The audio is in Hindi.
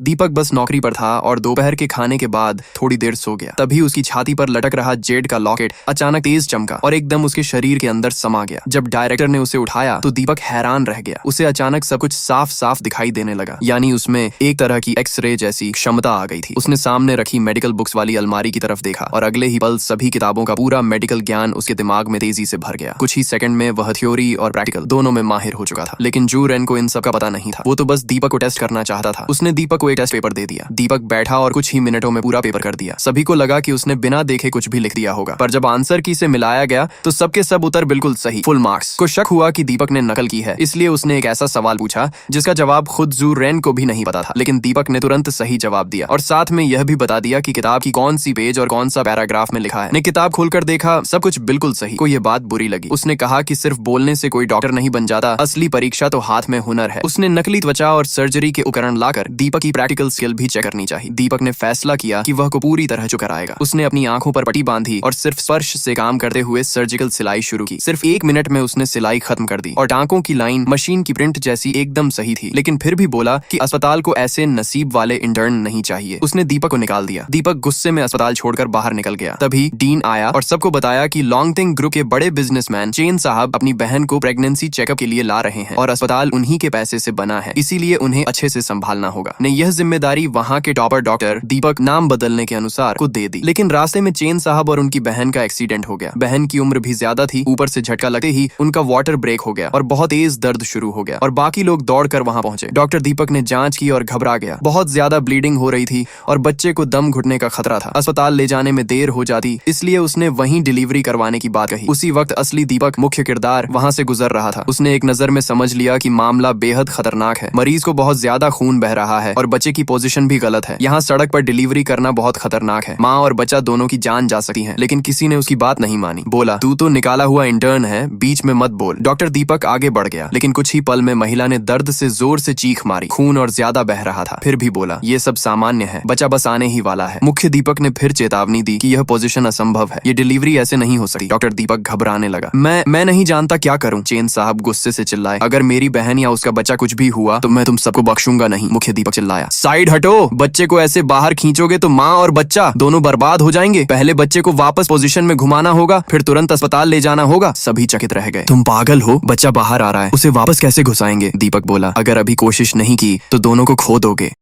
दीपक बस नौकरी पर था और दोपहर के खाने के बाद थोड़ी देर सो गया। तभी उसकी छाती पर लटक रहा जेड का लॉकेट अचानक तेज चमका और एकदम उसके शरीर के अंदर समा गया। जब डायरेक्टर ने उसे उठाया तो दीपक हैरान रह गया। उसे अचानक सब कुछ साफ साफ दिखाई देने लगा, यानी उसमें एक तरह की एक्सरे जैसी क्षमता आ गई थी। उसने सामने रखी मेडिकल बुक्स वाली अलमारी की तरफ देखा और अगले ही पल सभी किताबों का पूरा मेडिकल ज्ञान उसके दिमाग में तेजी से भर गया। कुछ ही सेकंड में वह थ्योरी और प्रैक्टिकल दोनों में माहिर हो चुका था। लेकिन जू रेन को इन सब का पता नहीं था। वो तो बस दीपक को टेस्ट करना चाहता था। उसने दीपक को एक टेस्ट पेपर दे दिया। दीपक बैठा और कुछ ही मिनटों में पूरा पेपर कर दिया। सभी को लगा कि उसने बिना देखे कुछ भी लिख दिया होगा, पर जब आंसर की से मिलाया गया तो सबके सब उत्तर बिल्कुल सही, फुल मार्क्स। को शक हुआ कि दीपक ने नकल की है, इसलिए उसने एक ऐसा सवाल पूछा जिसका जवाब खुद जू रेन को भी नहीं पता था। लेकिन दीपक ने तुरंत सही जवाब दिया और साथ में यह भी बता दिया कि किताब की कौन सी पेज और कौन सा पैराग्राफ में लिखा है। ने किताब खोलकर देखा, सब कुछ बिल्कुल सही। को यह बात बुरी लगी। उसने कहा कि सिर्फ बोलने से कोई डॉक्टर नहीं बन जाता, असली परीक्षा तो हाथ में हुनर है। उसने नकली त्वचा और सर्जरी के उपकरण लाकर दीपक की प्रैक्टिकल स्किल भी चेक करनी चाहिए। दीपक ने फैसला किया कि वह को पूरी तरह चुका कराएगा। उसने अपनी आंखों पर पट्टी बांधी और सिर्फ स्पर्श से काम करते हुए सर्जिकल सिलाई शुरू की। सिर्फ 1 मिनट में उसने सिलाई खत्म कर दी और टांकों की लाइन मशीन की प्रिंट जैसी एकदम सही थी। लेकिन फिर भी बोला कि अस्पताल को ऐसे नसीब वाले इंटर्न नहीं चाहिए। उसने दीपक को निकाल दिया। दीपक गुस्से में अस्पताल छोड़कर बाहर निकल गया। तभी डीन आया और सबको बताया कि लॉन्गटिंग ग्रुप के बड़े बिजनेसमैन चेन साहब अपनी बहन को प्रेगनेंसी चेकअप के लिए ला रहे हैं और अस्पताल उन्हीं के पैसे से बना है, इसीलिए उन्हें अच्छे से संभालना होगा। ने यह जिम्मेदारी वहाँ के टॉपर डॉक्टर दीपक नाम बदलने के अनुसार को दे दी। लेकिन रास्ते में चेन साहब और उनकी बहन का एक्सीडेंट हो गया। बहन की उम्र भी ज्यादा थी, ऊपर से झटका लगते ही उनका वाटर ब्रेक हो गया और बहुत तेज दर्द शुरू हो गया और बाकी लोग दौड़कर वहां पहुंचे। डॉक्टर दीपक ने जांच की और घबरा गया। बहुत ज्यादा ब्लीडिंग हो रही थी और बच्चे को दम घुटने का खतरा था। अस्पताल ले जाने में देर हो जाती, इसलिए उसने वहीं डिलीवरी करवाने की बात कही। उसी वक्त असली दीपक मुख्य किरदार वहां से गुजर रहा था। उसने एक नजर में समझ लिया कि मामला बेहद खतरनाक है। मरीज को बहुत ज्यादा खून बह रहा है और बच्चे की पोजीशन भी गलत है। यहाँ सड़क पर डिलीवरी करना बहुत खतरनाक है। माँ और बच्चा दोनों की जान जा सकती है। लेकिन किसी ने उसकी बात नहीं मानी। बोला, तू तो निकाला हुआ इंटर्न है, बीच में मत बोल। डॉक्टर दीपक आगे बढ़ गया, लेकिन कुछ ही पल में महिला ने दर्द से जोर से चीख मारी। खून और ज्यादा बह रहा था। फिर भी बोला, ये सब सामान्य है, बच्चा बस आने ही वाला है। मुख्य दीपक ने फिर चेतावनी दी कि यह पोजीशन असंभव है, ये डिलीवरी ऐसे नहीं हो सकती। डॉक्टर दीपक घबराने लगा। मैं नहीं जानता क्या करूं। चेन साहब गुस्से से चिल्लाए, अगर मेरी बहन या उसका बच्चा कुछ भी हुआ तो मैं तुम सबको बख्शूंगा नहीं। मुख्य दीपक चिल्लाया, साइड हटो, बच्चे को ऐसे बाहर खींचोगे तो माँ और बच्चा दोनों बर्बाद हो जाएंगे। पहले बच्चे को वापस पोजीशन में घुमाना होगा, फिर तुरंत अस्पताल ले जाना होगा। सभी चकित रह गए। तुम पागल हो, बच्चा बाहर आ रहा है, उसे वापस कैसे घुसाएंगे? दीपक बोला, अगर अभी कोशिश नहीं की तो दोनों को खो दोगे।